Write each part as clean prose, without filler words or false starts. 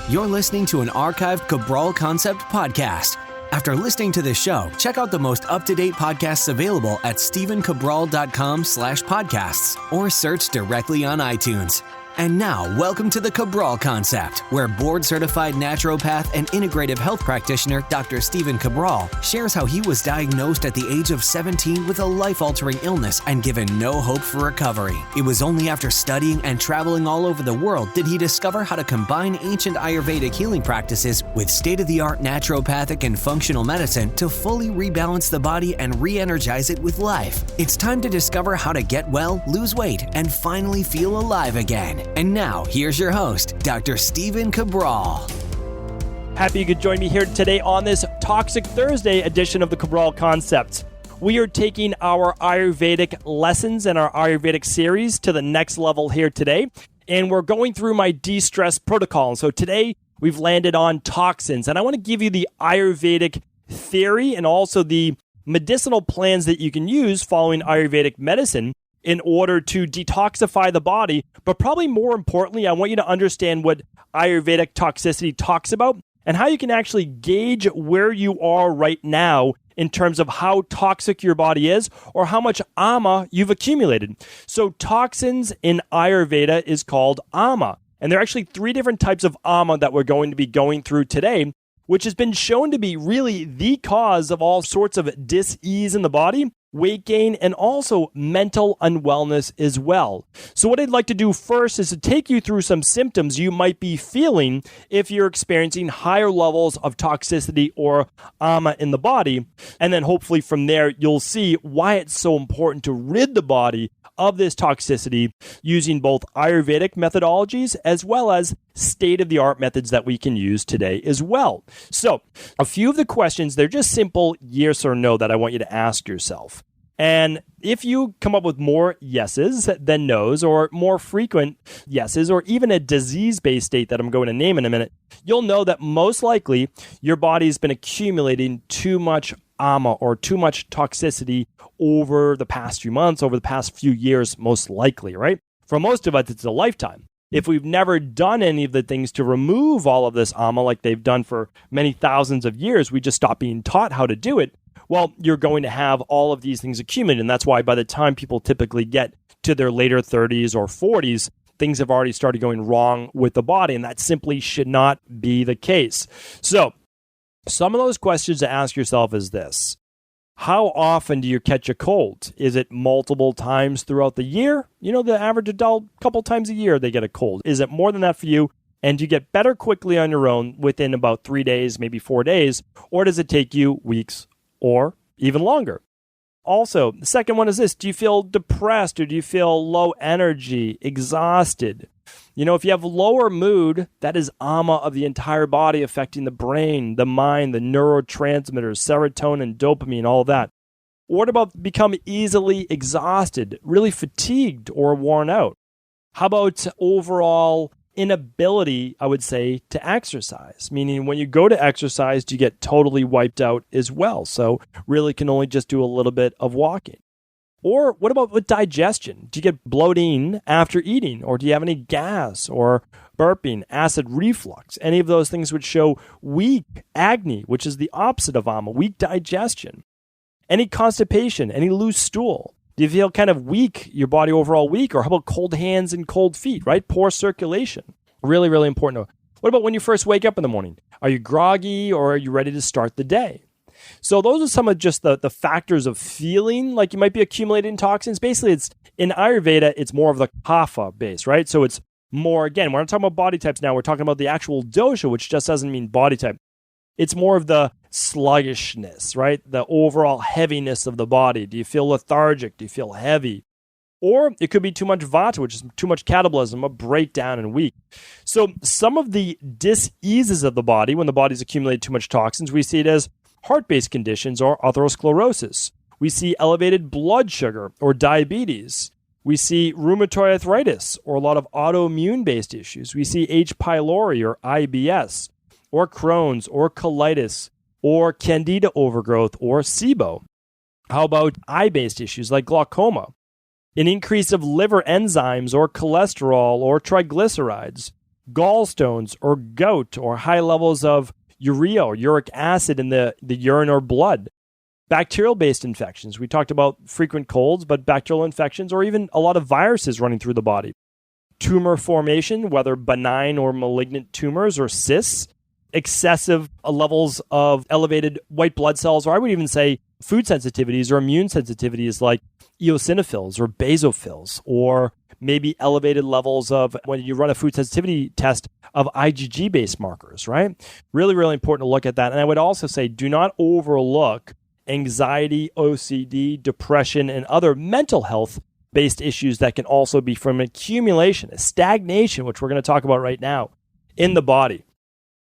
You're listening to an archived Cabral Concept podcast. After listening to this show, check out the most up-to-date podcasts available at stephencabral.com/podcasts or search directly on iTunes. And now, welcome to the Cabral Concept, where board-certified naturopath and integrative health practitioner Dr. Stephen Cabral shares how he was diagnosed at the age of 17 with a life-altering illness and given no hope for recovery. It was only after studying and traveling all over the world did he discover how to combine ancient Ayurvedic healing practices with state-of-the-art naturopathic and functional medicine to fully rebalance the body and re-energize it with life. It's time to discover how to get well, lose weight, and finally feel alive again. And now, here's your host, Dr. Stephen Cabral. Happy you could join me here today on this Toxic Thursday edition of the Cabral Concept. We are taking our Ayurvedic lessons and our Ayurvedic series to the next level here today, and we're going through my de-stress protocol. So today, we've landed on toxins, and I want to give you the Ayurvedic theory and also the medicinal plans that you can use following Ayurvedic medicine in order to detoxify the body. But probably more importantly, I want you to understand what Ayurvedic toxicity talks about and how you can actually gauge where you are right now in terms of how toxic your body is or how much ama you've accumulated. So toxins in Ayurveda is called ama. And there are actually 3 different types of ama that we're going to be going through today, which has been shown to be really the cause of all sorts of dis-ease in the body, weight gain, and also mental unwellness as well. So what I'd like to do first is to take you through some symptoms you might be feeling if you're experiencing higher levels of toxicity or ama in the body. And then hopefully from there, you'll see why it's so important to rid the body of this toxicity using both Ayurvedic methodologies as well as state-of-the-art methods that we can use today as well. So a few of the questions, they're just simple yes or no that I want you to ask yourself. And if you come up with more yeses than nos, or more frequent yeses, or even a disease-based state that I'm going to name in a minute, you'll know that most likely your body's been accumulating too much ama or too much toxicity over the past few months, over the past few years, most likely, right? For most of us, it's a lifetime. If we've never done any of the things to remove all of this ama like they've done for many thousands of years, we just stop being taught how to do it. Well, you're going to have all of these things accumulated. And that's why by the time people typically get to their later 30s or 40s, things have already started going wrong with the body. And that simply should not be the case. So some of those questions to ask yourself is this. How often do you catch a cold? Is it multiple times throughout the year? You know, the average adult, a couple times a year, they get a cold. Is it more than that for you? And do you get better quickly on your own within about 3 days, maybe 4 days? Or does it take you weeks or even longer? Also, the second one is this. Do you feel depressed or do you feel low energy, exhausted? You know, if you have lower mood, that is ama of the entire body affecting the brain, the mind, the neurotransmitters, serotonin, dopamine, all of that. What about become easily exhausted, really fatigued or worn out? How about overall inability, I would say, to exercise? Meaning when you go to exercise, do you get totally wiped out as well? So really can only just do a little bit of walking. Or what about with digestion? Do you get bloating after eating? Or do you have any gas or burping, acid reflux? Any of those things would show weak agni, which is the opposite of ama, weak digestion. Any constipation, any loose stool? Do you feel kind of weak, your body overall weak? Or how about cold hands and cold feet, right? Poor circulation. Really, really important. What about when you first wake up in the morning? Are you groggy or are you ready to start the day? So those are some of just the factors of feeling like you might be accumulating toxins. Basically, it's in Ayurveda, it's more of the kapha base, right? So it's more, again, we're not talking about body types now. We're talking about the actual dosha, which just doesn't mean body type. It's more of the sluggishness, right? The overall heaviness of the body. Do you feel lethargic? Do you feel heavy? Or it could be too much vata, which is too much catabolism, a breakdown and weak. So some of the dis-eases of the body, when the body's accumulated too much toxins, we see it as heart-based conditions or atherosclerosis. We see elevated blood sugar or diabetes. We see rheumatoid arthritis or a lot of autoimmune-based issues. We see H. pylori or IBS or Crohn's or colitis or candida overgrowth or SIBO. How about eye-based issues like glaucoma? An increase of liver enzymes or cholesterol or triglycerides. gallstones or gout or high levels of urea or uric acid in the urine or blood. Bacterial-based infections. We talked about frequent colds, but bacterial infections or even a lot of viruses running through the body. Tumor formation, whether benign or malignant tumors or cysts. Excessive levels of elevated white blood cells, or I would even say food sensitivities or immune sensitivities like eosinophils or basophils, or maybe elevated levels of, when you run a food sensitivity test, of IgG-based markers, right? Really, really important to look at that. And I would also say do not overlook anxiety, OCD, depression, and other mental health-based issues that can also be from accumulation, a stagnation, which we're going to talk about right now, in the body.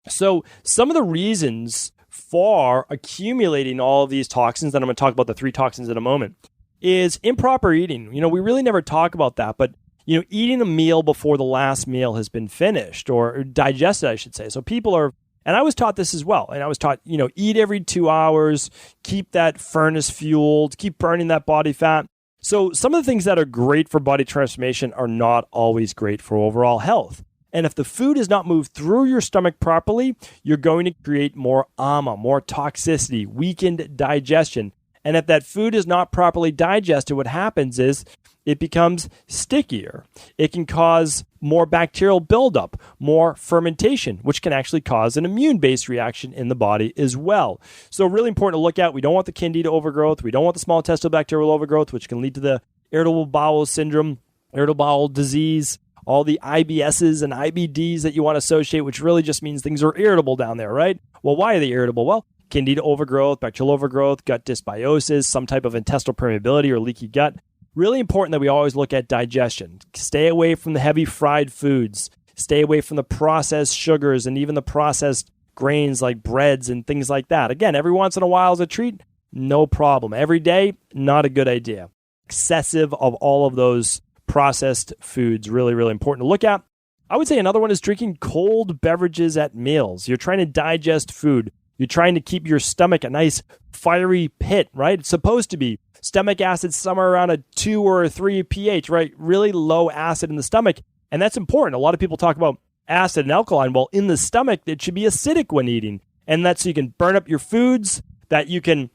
So some of the reasons for accumulating all of these toxins, and I'm going to talk about the 3 toxins in a moment, is improper eating. We really never talk about that, but eating a meal before the last meal has been finished or digested, I should say. So people are, and I was taught this as well, and I was taught, eat every 2 hours, keep that furnace fueled, keep burning that body fat. So some of the things that are great for body transformation are not always great for overall health. And if the food is not moved through your stomach properly, you're going to create more ama, more toxicity, weakened digestion. And if that food is not properly digested, what happens is it becomes stickier. It can cause more bacterial buildup, more fermentation, which can actually cause an immune-based reaction in the body as well. So really important to look at. We don't want the candida overgrowth. We don't want the small intestinal bacterial overgrowth, which can lead to the irritable bowel syndrome, irritable bowel disease, all the IBSs and IBDs that you want to associate, which really just means things are irritable down there, right? Well, why are they irritable? Well, candida overgrowth, bacterial overgrowth, gut dysbiosis, some type of intestinal permeability or leaky gut. Really important that we always look at digestion. Stay away from the heavy fried foods. Stay away from the processed sugars and even the processed grains like breads and things like that. Again, every once in a while as a treat, no problem. Every day, not a good idea. Excessive of all of those processed foods, really, really important to look at. I would say another one is drinking cold beverages at meals. You're trying to digest food. You're trying to keep your stomach a nice fiery pit, right? It's supposed to be. Stomach acid somewhere around a 2 or a 3 pH, right? Really low acid in the stomach. And that's important. A lot of people talk about acid and alkaline. Well, in the stomach, it should be acidic when eating. And that's so you can burn up your foods, that you can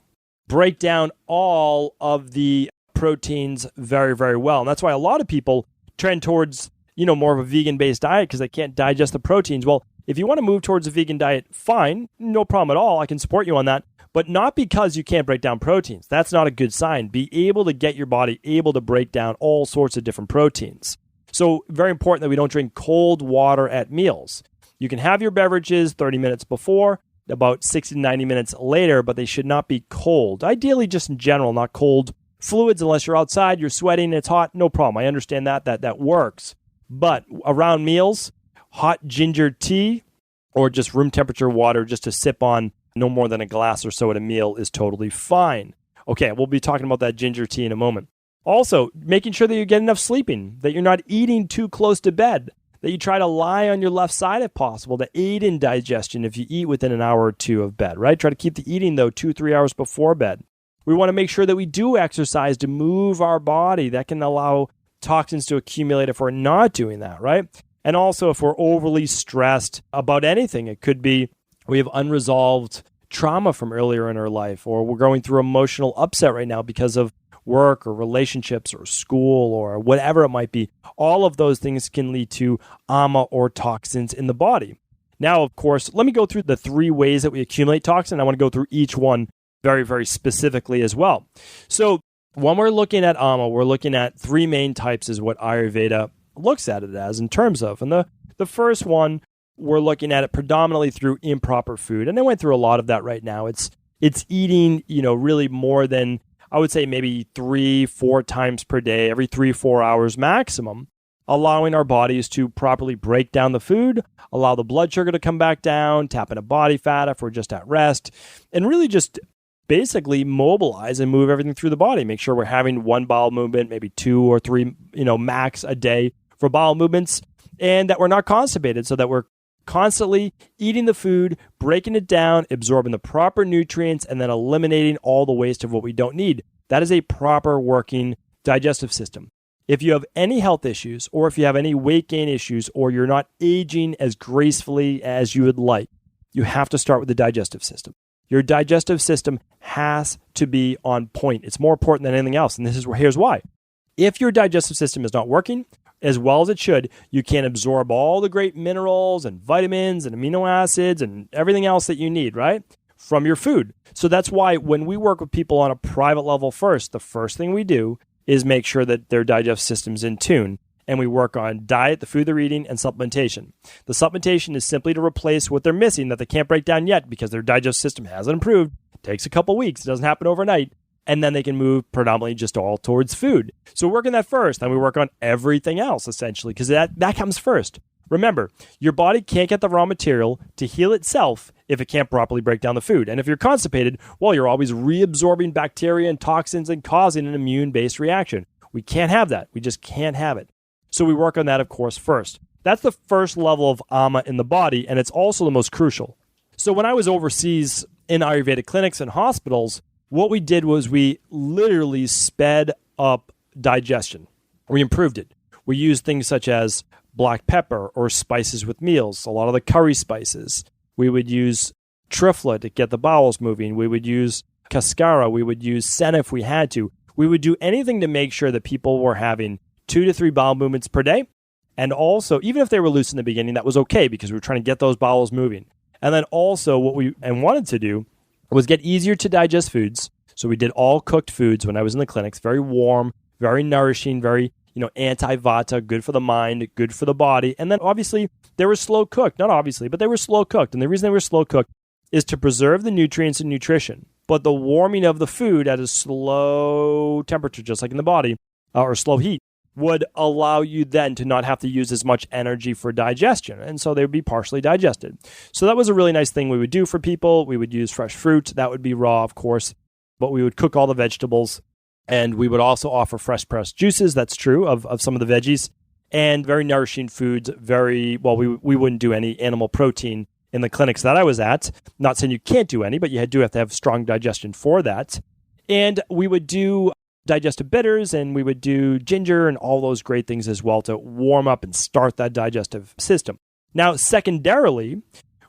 break down all of the proteins very, very well. And that's why a lot of people trend towards, more of a vegan-based diet because they can't digest the proteins. Well, if you want to move towards a vegan diet, fine, no problem at all. I can support you on that. But not because you can't break down proteins. That's not a good sign. Be able to get your body able to break down all sorts of different proteins. So very important that we don't drink cold water at meals. You can have your beverages 30 minutes before, about 60 to 90 minutes later, but they should not be cold. Ideally, just in general, not cold fluids unless you're outside, you're sweating, it's hot, no problem. I understand that works. But around meals, hot ginger tea or just room temperature water just to sip on, no more than a glass or so at a meal is totally fine. Okay, we'll be talking about that ginger tea in a moment. Also, making sure that you get enough sleeping, that you're not eating too close to bed, that you try to lie on your left side if possible to aid in digestion if you eat within an hour or 2 of bed, right? Try to keep the eating, though, 2-3 hours before bed. We want to make sure that we do exercise to move our body. That can allow toxins to accumulate if we're not doing that, right? And also, if we're overly stressed about anything, it could be we have unresolved trauma from earlier in our life, or we're going through emotional upset right now because of work or relationships or school or whatever it might be. All of those things can lead to ama or toxins in the body. Now, of course, let me go through the 3 ways that we accumulate toxin. I want to go through each one very, very specifically as well. So when we're looking at ama, we're looking at 3 main types is what Ayurveda looks at it as in terms of. And the first one, we're looking at it predominantly through improper food. And I went through a lot of that right now. It's eating, really more than, I would say maybe 3-4 times per day, every 3-4 hours maximum, allowing our bodies to properly break down the food, allow the blood sugar to come back down, tap into body fat if we're just at rest, and really just basically mobilize and move everything through the body. Make sure we're having 1 bowel movement, maybe 2 or 3, max a day for bowel movements, and that we're not constipated, so that we're constantly eating the food, breaking it down, absorbing the proper nutrients, and then eliminating all the waste of what we don't need. That is a proper working digestive system. If you have any health issues, or if you have any weight gain issues, or you're not aging as gracefully as you would like, you have to start with the digestive system. Your digestive system has to be on point. It's more important than anything else. And here's why. If your digestive system is not working as well as it should, you can't absorb all the great minerals and vitamins and amino acids and everything else that you need, right? From your food. So that's why when we work with people on a private level first, the first thing we do is make sure that their digestive system's in tune. And we work on diet, the food they're eating, and supplementation. The supplementation is simply to replace what they're missing that they can't break down yet because their digestive system hasn't improved. It takes a couple weeks. It doesn't happen overnight. And then they can move predominantly just all towards food. So work on that first. Then we work on everything else, essentially, because that comes first. Remember, your body can't get the raw material to heal itself if it can't properly break down the food. And if you're constipated, well, you're always reabsorbing bacteria and toxins and causing an immune-based reaction. We can't have that. We just can't have it. So we work on that, of course, first. That's the first level of ama in the body, and it's also the most crucial. So when I was overseas in Ayurvedic clinics and hospitals, what we did was we literally sped up digestion. We improved it. We used things such as black pepper or spices with meals, a lot of the curry spices. We would use triphala to get the bowels moving. We would use cascara. We would use senna if we had to. We would do anything to make sure that people were having 2 to 3 bowel movements per day. And also, even if they were loose in the beginning, that was okay because we were trying to get those bowels moving. And then also what we wanted to do was get easier to digest foods. So we did all cooked foods when I was in the clinics, very warm, very nourishing, very, anti-vata, good for the mind, good for the body. And then obviously they were slow cooked, not obviously, but they were slow cooked. And the reason they were slow cooked is to preserve the nutrients and nutrition. But the warming of the food at a slow temperature, just like in the body, or slow heat, would allow you then to not have to use as much energy for digestion. And so they would be partially digested. So that was a really nice thing we would do for people. We would use fresh fruit. That would be raw, of course, but we would cook all the vegetables. And we would also offer fresh pressed juices. That's true of some of the veggies. And very nourishing foods. We wouldn't do any animal protein in the clinics that I was at. Not saying you can't do any, but you do have to have strong digestion for that. And we would do digestive bitters, and we would do ginger and all those great things as well to warm up and start that digestive system. Now, secondarily,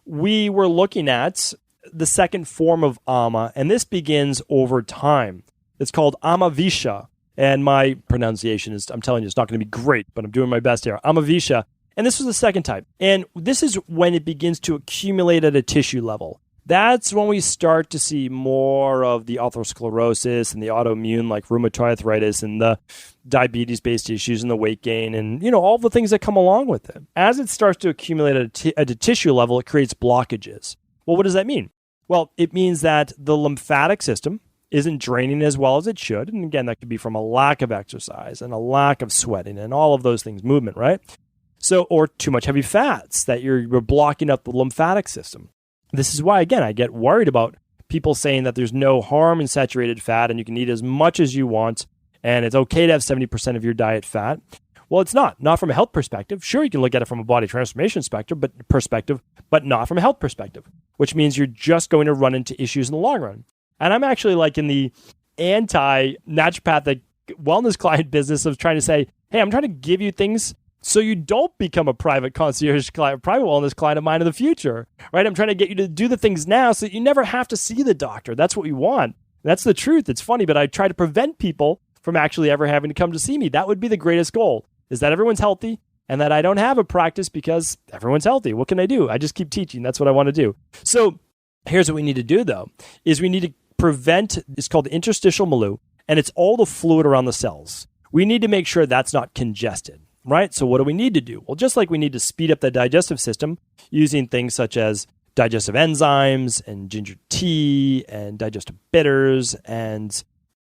we were looking at the second form of ama, and this begins over time. It's called Amavisha, and my pronunciation is, I'm telling you, it's not going to be great, but I'm doing my best here. Amavisha, and this was the second type. And this is when it begins to accumulate at a tissue level. That's when we start to see more of the atherosclerosis and the autoimmune like rheumatoid arthritis and the diabetes-based issues and the weight gain and, all the things that come along with it. As it starts to accumulate at a tissue level, it creates blockages. Well, what does that mean? Well, it means that the lymphatic system isn't draining as well as it should. And again, that could be from a lack of exercise and a lack of sweating and all of those things, movement, right? So, or too much heavy fats, that you're blocking up the lymphatic system. This is why, again, I get worried about people saying that there's no harm in saturated fat and you can eat as much as you want and it's okay to have 70% of your diet fat. Well, it's not from a health perspective. Sure, you can look at it from a body transformation perspective, but not from a health perspective, which means you're just going to run into issues in the long run. And I'm actually like in the anti-naturopathic wellness client business of trying to say, hey, I'm trying to give you things so you don't become a private concierge client, private wellness client of mine in the future, right? I'm trying to get you to do the things now so that you never have to see the doctor. That's what we want. That's the truth. It's funny, but I try to prevent people from actually ever having to come to see me. That would be the greatest goal, is that everyone's healthy and that I don't have a practice because everyone's healthy. What can I do? I just keep teaching. That's what I want to do. So here's what we need to do, though, is we need to prevent, it's called the interstitial milieu, and it's all the fluid around the cells. We need to make sure that's not congested. Right? So what do we need to do? Well, just like we need to speed up the digestive system using things such as digestive enzymes and ginger tea and digestive bitters and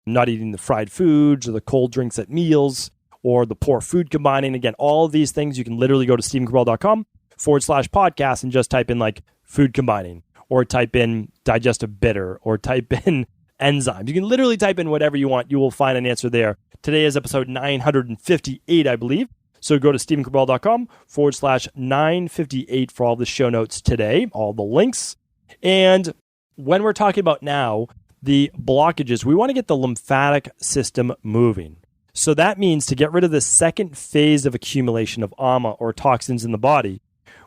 not eating the fried foods or the cold drinks at meals or the poor food combining. Again, all of these things, you can literally go to stephencabral.com/podcast and just type in like food combining or type in digestive bitter or type in enzymes. You can literally type in whatever you want. You will find an answer there. Today is episode 958, I believe. So go to stephencabral.com/958 for all the show notes today, all the links. And when we're talking about now the blockages, we want to get the lymphatic system moving. So that means to get rid of the second phase of accumulation of ama or toxins in the body,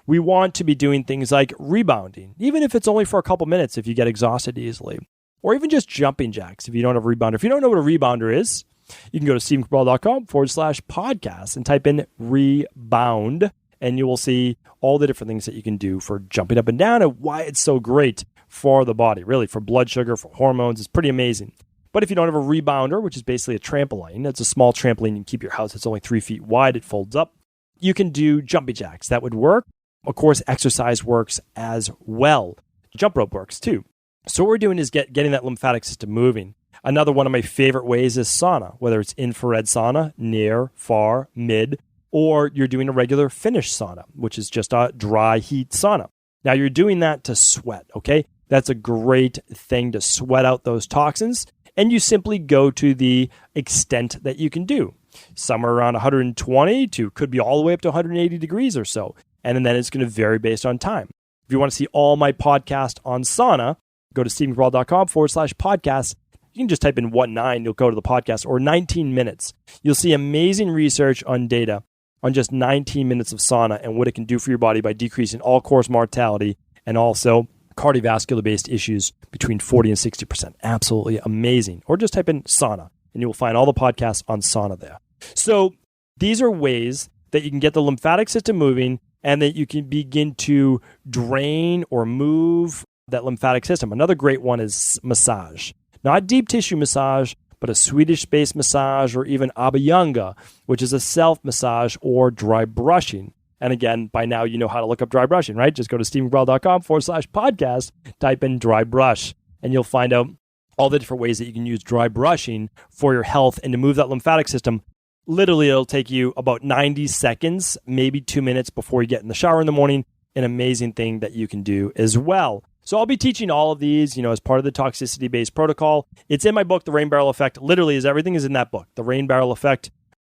we want to be doing things like rebounding, even if it's only for a couple minutes if you get exhausted easily, or even just jumping jacks if you don't have a rebounder. If you don't know what a rebounder is, you can go to stevencabral.com/podcast and type in rebound, and you will see all the different things that you can do for jumping up and down and why it's so great for the body, really, for blood sugar, for hormones. It's pretty amazing. But if you don't have a rebounder, which is basically a trampoline, it's a small trampoline. You can keep your house. It's only 3 feet wide. It folds up. You can do jumping jacks. That would work. Of course, exercise works as well. Jump rope works too. So what we're doing is getting that lymphatic system moving. Another one of my favorite ways is sauna, whether it's infrared sauna, near, far, mid, or you're doing a regular Finnish sauna, which is just a dry heat sauna. Now you're doing that to sweat, okay? That's a great thing to sweat out those toxins. And you simply go to the extent that you can do. Somewhere around 120 to could be all the way up to 180 degrees or so. And then it's going to vary based on time. If you want to see all my podcast on sauna, go to stevencabral.com/podcast. You can just type in 19, you'll go to the podcast, or 19 minutes. You'll see amazing research on data on just 19 minutes of sauna and what it can do for your body by decreasing all-cause mortality and also cardiovascular-based issues between 40 and 60%. Absolutely amazing. Or just type in sauna, and you will find all the podcasts on sauna there. So these are ways that you can get the lymphatic system moving and that you can begin to drain or move that lymphatic system. Another great one is massage. Not deep tissue massage, but a Swedish-based massage or even abhyanga, which is a self-massage or dry brushing. And again, by now you know how to look up dry brushing, right? Just go to stevencabral.com/podcast, type in dry brush, and you'll find out all the different ways that you can use dry brushing for your health and to move that lymphatic system. Literally, it'll take you about 90 seconds, maybe 2 minutes before you get in the shower in the morning. An amazing thing that you can do as well. So I'll be teaching all of these, as part of the toxicity-based protocol. It's in my book, The Rain Barrel Effect. Literally, everything is in that book, The Rain Barrel Effect.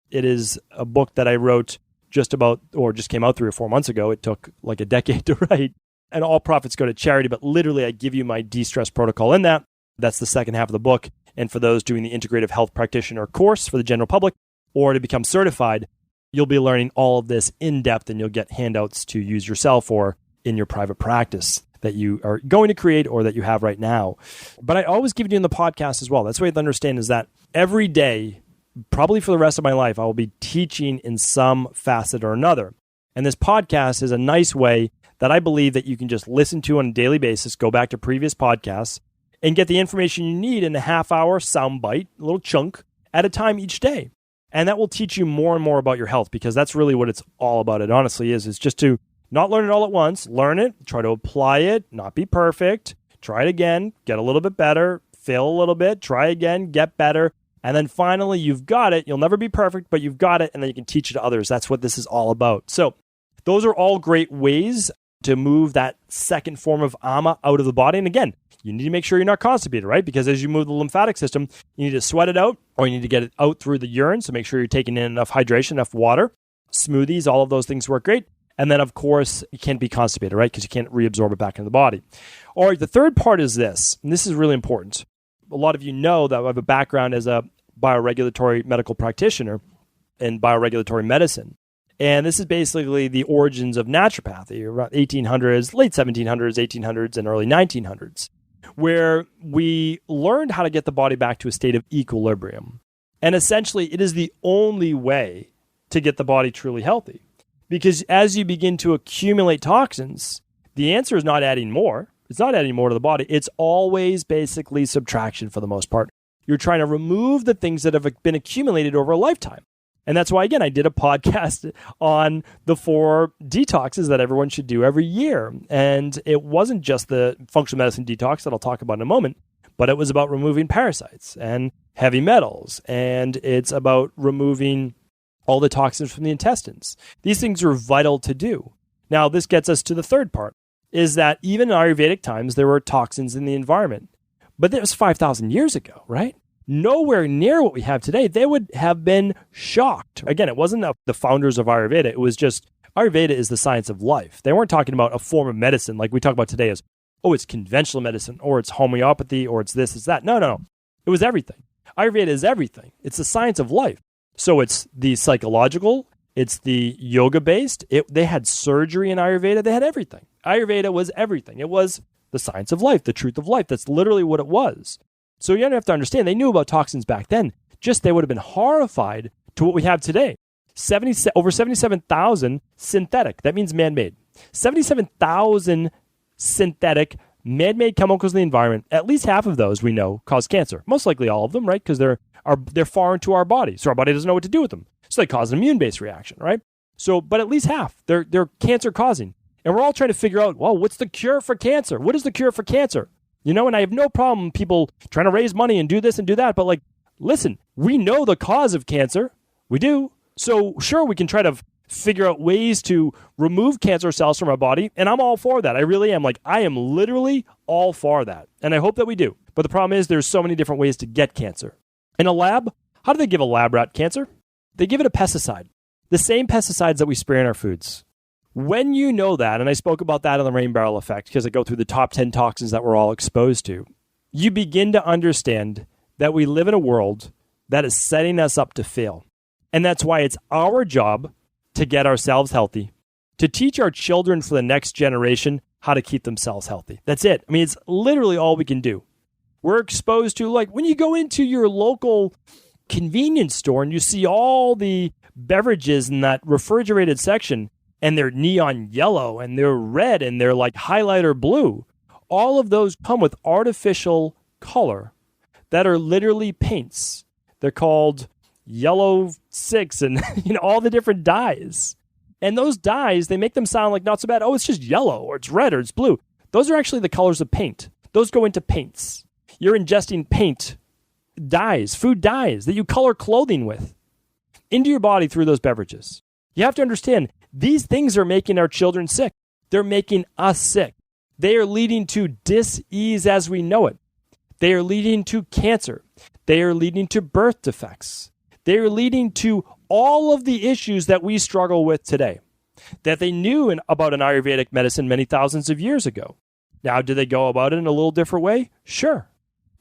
It is a book that I wrote just came out 3 or 4 months ago. It took like a decade to write. And all profits go to charity, but literally I give you my de-stress protocol in that. That's the second half of the book. And for those doing the Integrative Health Practitioner course for the general public or to become certified, you'll be learning all of this in depth and you'll get handouts to use yourself or in your private practice that you are going to create or that you have right now. But I always give it to you in the podcast as well. That's what you have to understand is that every day, probably for the rest of my life, I will be teaching in some facet or another. And this podcast is a nice way that I believe that you can just listen to on a daily basis, go back to previous podcasts, and get the information you need in a half-hour soundbite, a little chunk, at a time each day. And that will teach you more and more about your health because that's really what it's all about. It honestly is. It's just to not learn it all at once, learn it, try to apply it, not be perfect, try it again, get a little bit better, fail a little bit, try again, get better. And then finally, you've got it. You'll never be perfect, but you've got it, and then you can teach it to others. That's what this is all about. So those are all great ways to move that second form of ama out of the body. And again, you need to make sure you're not constipated, right? Because as you move the lymphatic system, you need to sweat it out, or you need to get it out through the urine. So make sure you're taking in enough hydration, enough water, smoothies, all of those things work great. And then, of course, you can't be constipated, right? Because you can't reabsorb it back into the body. All right, the third part is this, and this is really important. A lot of you know that I have a background as a bioregulatory medical practitioner in bioregulatory medicine. And this is basically the origins of naturopathy, around 1800s, late 1700s, 1800s, and early 1900s, where we learned how to get the body back to a state of equilibrium. And essentially, it is the only way to get the body truly healthy. Because as you begin to accumulate toxins, the answer is not adding more. It's not adding more to the body. It's always basically subtraction for the most part. You're trying to remove the things that have been accumulated over a lifetime. And that's why, again, I did a podcast on the 4 detoxes that everyone should do every year. And it wasn't just the functional medicine detox that I'll talk about in a moment, but it was about removing parasites and heavy metals. And it's about removing all the toxins from the intestines. These things are vital to do. Now, this gets us to the third part, is that even in Ayurvedic times, there were toxins in the environment. But that was 5,000 years ago, right? Nowhere near what we have today. They would have been shocked. Again, it wasn't the founders of Ayurveda. It was just, Ayurveda is the science of life. They weren't talking about a form of medicine like we talk about today as, oh, it's conventional medicine, or it's homeopathy, or it's this, it's that. No. It was everything. Ayurveda is everything. It's the science of life. So it's the psychological, it's the yoga-based. They had surgery in Ayurveda. They had everything. Ayurveda was everything. It was the science of life, the truth of life. That's literally what it was. So you have to understand, they knew about toxins back then. Just they would have been horrified to what we have today. Over 77,000 synthetic. That means man-made. 77,000 synthetic man-made chemicals in the environment. At least half of those we know cause cancer. Most likely all of them, right? Because they're foreign to our body. So our body doesn't know what to do with them. So they cause an immune-based reaction, right? So, but at least half, they're cancer-causing. And we're all trying to figure out, well, what's the cure for cancer? What is the cure for cancer? And I have no problem people trying to raise money and do this and do that. But listen, we know the cause of cancer. We do. So sure, we can try to figure out ways to remove cancer cells from our body. And I'm all for that. I really am. I am literally all for that. And I hope that we do. But the problem is there's so many different ways to get cancer. In a lab, how do they give a lab rat cancer? They give it a pesticide. The same pesticides that we spray in our foods. When you know that, and I spoke about that in the rain barrel effect because I go through the top 10 toxins that we're all exposed to, you begin to understand that we live in a world that is setting us up to fail. And that's why it's our job to get ourselves healthy, to teach our children for the next generation how to keep themselves healthy. That's it. I mean, it's literally all we can do. We're exposed to, when you go into your local convenience store and you see all the beverages in that refrigerated section, and they're neon yellow and they're red and they're highlighter blue. All of those come with artificial color that are literally paints. They're called yellow 6 and all the different dyes. And those dyes, they make them sound not so bad. Oh, it's just yellow or it's red or it's blue. Those are actually the colors of paint. Those go into paints. You're ingesting paint, dyes, food dyes that you color clothing with into your body through those beverages. You have to understand, these things are making our children sick. They're making us sick. They are leading to dis-ease as we know it. They are leading to cancer. They are leading to birth defects. They are leading to all of the issues that we struggle with today that they knew about an Ayurvedic medicine many thousands of years ago. Now, did they go about it in a little different way? Sure.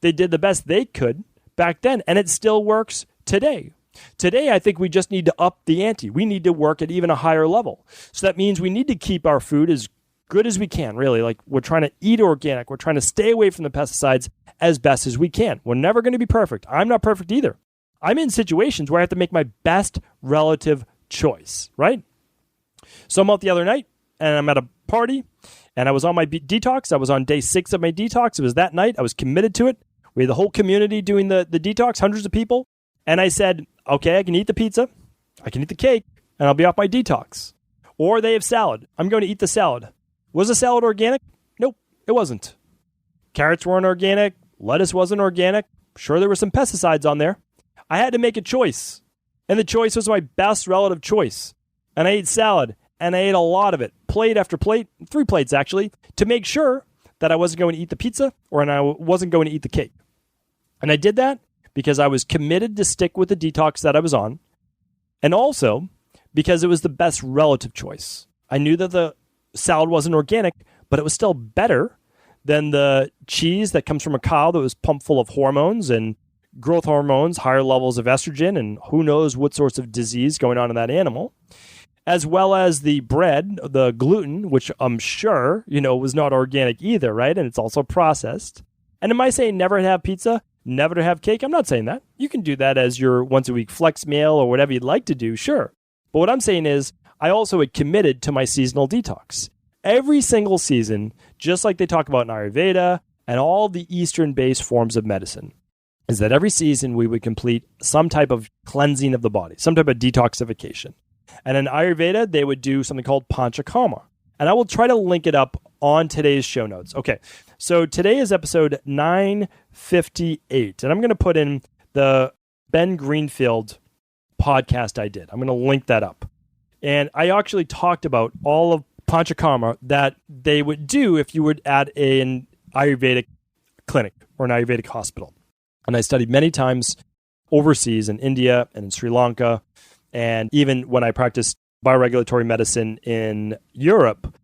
They did the best they could back then, and it still works today. Today, I think we just need to up the ante. We need to work at even a higher level. So that means we need to keep our food as good as we can, really. We're trying to eat organic. We're trying to stay away from the pesticides as best as we can. We're never going to be perfect. I'm not perfect either. I'm in situations where I have to make my best relative choice, right? So I'm out the other night, and I'm at a party, and I was on my detox. I was on day 6 of my detox. It was that night. I was committed to it. We had the whole community doing the detox, hundreds of people. And I said, okay, I can eat the pizza, I can eat the cake, and I'll be off my detox. Or they have salad. I'm going to eat the salad. Was the salad organic? Nope, it wasn't. Carrots weren't organic. Lettuce wasn't organic. Sure, there were some pesticides on there. I had to make a choice. And the choice was my best relative choice. And I ate salad, and I ate a lot of it, plate after plate, 3 plates actually, to make sure that I wasn't going to eat the pizza or I wasn't going to eat the cake. And I did that because I was committed to stick with the detox that I was on, and also because it was the best relative choice. I knew that the salad wasn't organic, but it was still better than the cheese that comes from a cow that was pumped full of hormones and growth hormones, higher levels of estrogen, and who knows what sorts of disease going on in that animal, as well as the bread, the gluten, which I'm sure, was not organic either, right? And it's also processed. And am I saying never to have pizza? Never to have cake? I'm not saying that. You can do that as your once a week flex meal or whatever you'd like to do, sure. But what I'm saying is I also had committed to my seasonal detox. Every single season, just like they talk about in Ayurveda and all the Eastern-based forms of medicine, is that every season we would complete some type of cleansing of the body, some type of detoxification. And in Ayurveda, they would do something called panchakarma. And I will try to link it up on today's show notes. Okay, so today is episode 958, and I'm going to put in the Ben Greenfield podcast I did. I'm going to link that up. And I actually talked about all of panchakarma that they would do if you would at an Ayurvedic clinic or an Ayurvedic hospital. And I studied many times overseas in India and in Sri Lanka, and even when I practiced bioregulatory medicine in Europe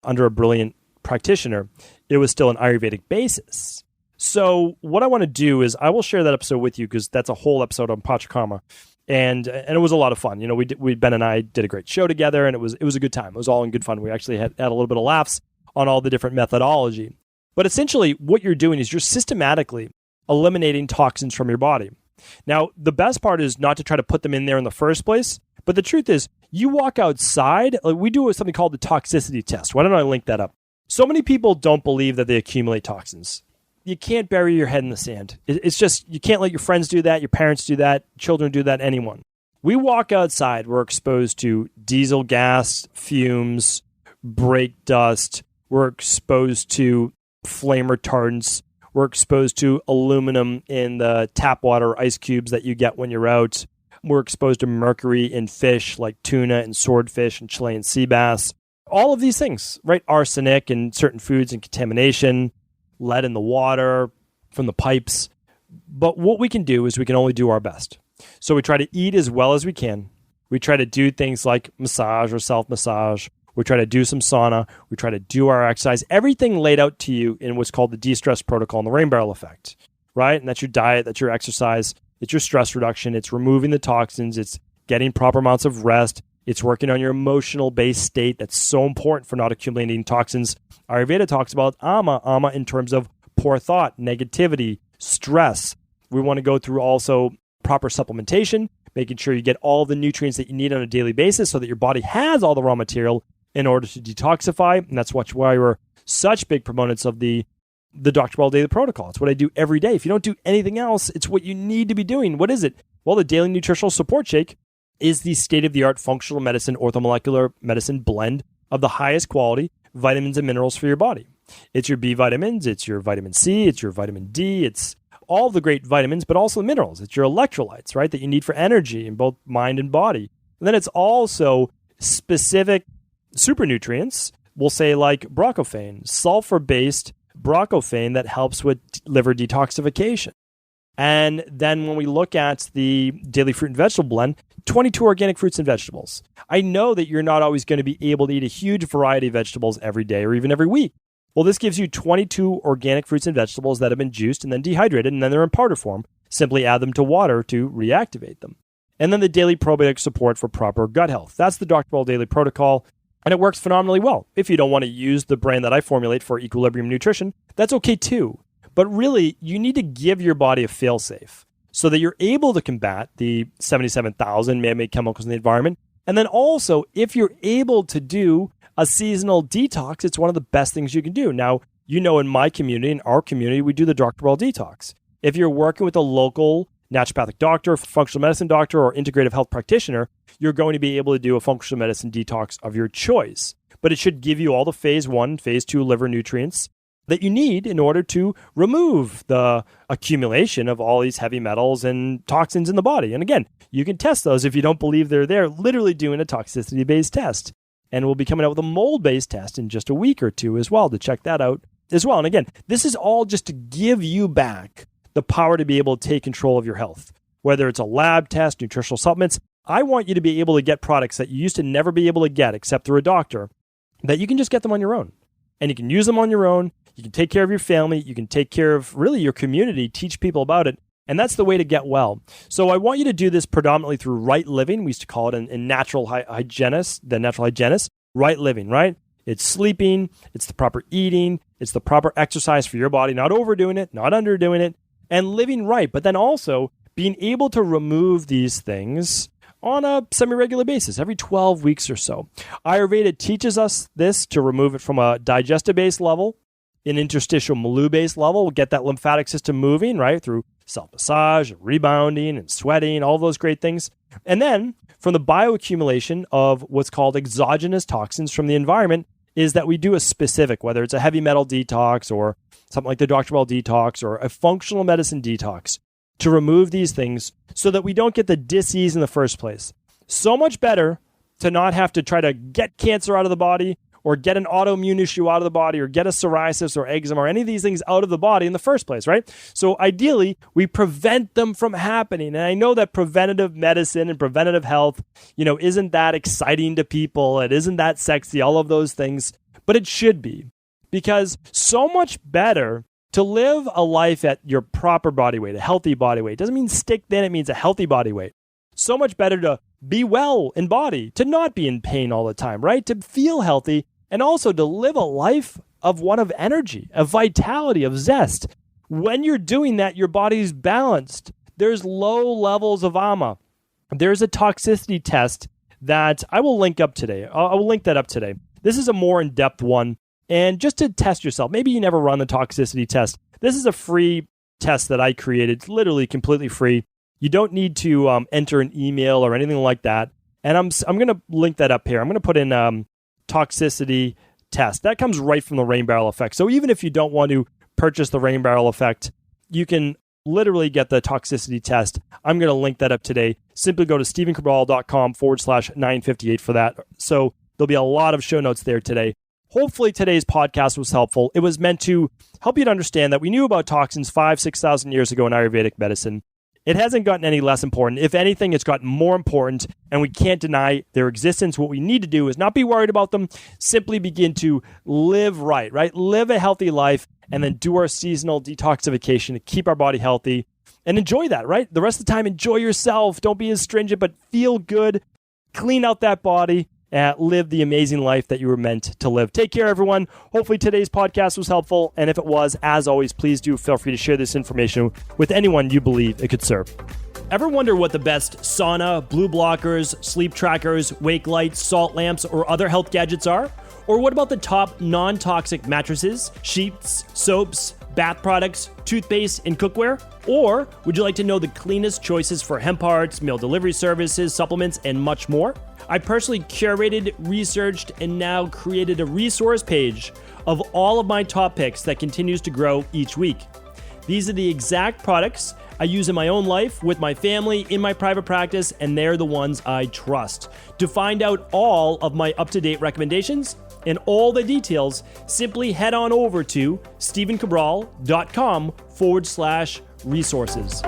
under a brilliant practitioner, it was still an Ayurvedic basis. So what I want to do is I will share that episode with you because that's a whole episode on panchakarma. And it was a lot of fun. Ben and I did a great show together, and it was a good time. It was all in good fun. We actually had a little bit of laughs on all the different methodology. But essentially, what you're doing is you're systematically eliminating toxins from your body. Now, the best part is not to try to put them in there in the first place. But the truth is, you walk outside, we do something called the toxicity test. Why don't I link that up? So many people don't believe that they accumulate toxins. You can't bury your head in the sand. It's just, you can't let your friends do that, your parents do that, children do that, anyone. We walk outside, we're exposed to diesel gas, fumes, brake dust, we're exposed to flame retardants, we're exposed to aluminum in the tap water ice cubes that you get when you're out. We're exposed to mercury in fish like tuna and swordfish and Chilean sea bass. All of these things, right? Arsenic in certain foods and contamination, lead in the water from the pipes. But what we can do is we can only do our best. So we try to eat as well as we can. We try to do things like massage or self-massage. We try to do some sauna. We try to do our exercise. Everything laid out to you in what's called the de-stress protocol and the rain barrel effect, right? And that's your diet, that's your exercise, it's your stress reduction, it's removing the toxins, it's getting proper amounts of rest, it's working on your emotional-based state. That's so important for not accumulating toxins. Ayurveda talks about ama in terms of poor thought, negativity, stress. We want to go through also proper supplementation, making sure you get all the nutrients that you need on a daily basis so that your body has all the raw material in order to detoxify. And that's why we're such big proponents of the Dr. Cabral Daily Protocol. It's what I do every day. If you don't do anything else, it's what you need to be doing. What is it? Well, the Daily Nutritional Support Shake is the state-of-the-art functional medicine, orthomolecular medicine blend of the highest quality vitamins and minerals for your body. It's your B vitamins, it's your vitamin C, it's your vitamin D, it's all the great vitamins, but also the minerals. It's your electrolytes, right, that you need for energy in both mind and body. And then it's also specific super nutrients, we'll say like broccofane, sulfur-based broccofane that helps with liver detoxification. And then when we look at the daily fruit and vegetable blend, 22 organic fruits and vegetables. I know that you're not always going to be able to eat a huge variety of vegetables every day or even every week. Well, this gives you 22 organic fruits and vegetables that have been juiced and then dehydrated, and then they're in powder form. Simply add them to water to reactivate them. And then the daily probiotic support for proper gut health. That's the Dr. Cabral Daily Protocol, and it works phenomenally well. If you don't want to use the brand that I formulate for Equilibrium Nutrition, that's okay too. But really, you need to give your body a fail-safe so that you're able to combat the 77,000 man-made chemicals in the environment. And then also, if you're able to do a seasonal detox, it's one of the best things you can do. Now, in my community, in our community, we do the Dr. Cabral Detox. If you're working with a local naturopathic doctor, functional medicine doctor, or integrative health practitioner, you're going to be able to do a functional medicine detox of your choice. But it should give you all the phase 1, phase 2 liver nutrients that you need in order to remove the accumulation of all these heavy metals and toxins in the body. And again, you can test those if you don't believe they're there, literally doing a toxicity-based test. And we'll be coming out with a mold-based test in just a week or two as well to check that out as well. And again, this is all just to give you back the power to be able to take control of your health. Whether it's a lab test, nutritional supplements, I want you to be able to get products that you used to never be able to get except through a doctor, that you can just get them on your own. And you can use them on your own. You can take care of your family. You can take care of really your community, teach people about it. And that's the way to get well. So I want you to do this predominantly through right living. We used to call it in natural hygienist, the natural hygienist, right living, right? It's sleeping, it's the proper eating, it's the proper exercise for your body, not overdoing it, not underdoing it, and living right. But then also being able to remove these things on a semi-regular basis, every 12 weeks or so. Ayurveda teaches us this to remove it from a digestive-based level, an interstitial milieu-based level. We'll get that lymphatic system moving, right, through self-massage, rebounding, and sweating, all those great things. And then from the bioaccumulation of what's called exogenous toxins from the environment is that we do a specific, whether it's a heavy metal detox or something like the Dr. Cabral detox or a functional medicine detox, to remove these things so that we don't get the dis-ease in the first place. So much better to not have to try to get cancer out of the body or get an autoimmune issue out of the body or get a psoriasis or eczema or any of these things out of the body in the first place, right? So ideally, we prevent them from happening. And I know that preventative medicine and preventative health, isn't that exciting to people. It isn't that sexy, all of those things, but it should be, because so much better to live a life at your proper body weight, a healthy body weight. It doesn't mean stick thin, it means a healthy body weight. So much better to be well in body, to not be in pain all the time, right? To feel healthy, and also to live a life of one of energy, of vitality, of zest. When you're doing that, your body's balanced. There's low levels of AMA. There's a toxicity test that I will link up today. I will link that up today. This is a more in-depth one. And just to test yourself, maybe you never run the toxicity test. This is a free test that I created. It's literally completely free. You don't need to enter an email or anything like that. And I'm going to link that up here. I'm going to put in toxicity test. That comes right from the Rain Barrel Effect. So even if you don't want to purchase the Rain Barrel Effect, you can literally get the toxicity test. I'm going to link that up today. Simply go to stephencabral.com/958 for that. So there'll be a lot of show notes there today. Hopefully today's podcast was helpful. It was meant to help you to understand that we knew about toxins 5,000-6,000 years ago in Ayurvedic medicine. It hasn't gotten any less important. If anything, it's gotten more important, and we can't deny their existence. What we need to do is not be worried about them, simply begin to live right? Live a healthy life, and then do our seasonal detoxification to keep our body healthy and enjoy that, right? The rest of the time, enjoy yourself. Don't be as stringent, but feel good. Clean out that body. Live the amazing life that you were meant to live. Take care, everyone. Hopefully today's podcast was helpful. And if it was, as always, please do feel free to share this information with anyone you believe it could serve. Ever wonder what the best sauna, blue blockers, sleep trackers, wake lights, salt lamps, or other health gadgets are? Or what about the top non-toxic mattresses, sheets, soaps, bath products, toothpaste, and cookware? Or would you like to know the cleanest choices for hemp parts, meal delivery services, supplements, and much more? I personally curated, researched, and now created a resource page of all of my top picks that continues to grow each week. These are the exact products I use in my own life, with my family, in my private practice, and they're the ones I trust. To find out all of my up-to-date recommendations and all the details, simply head on over to stephencabral.com/resources.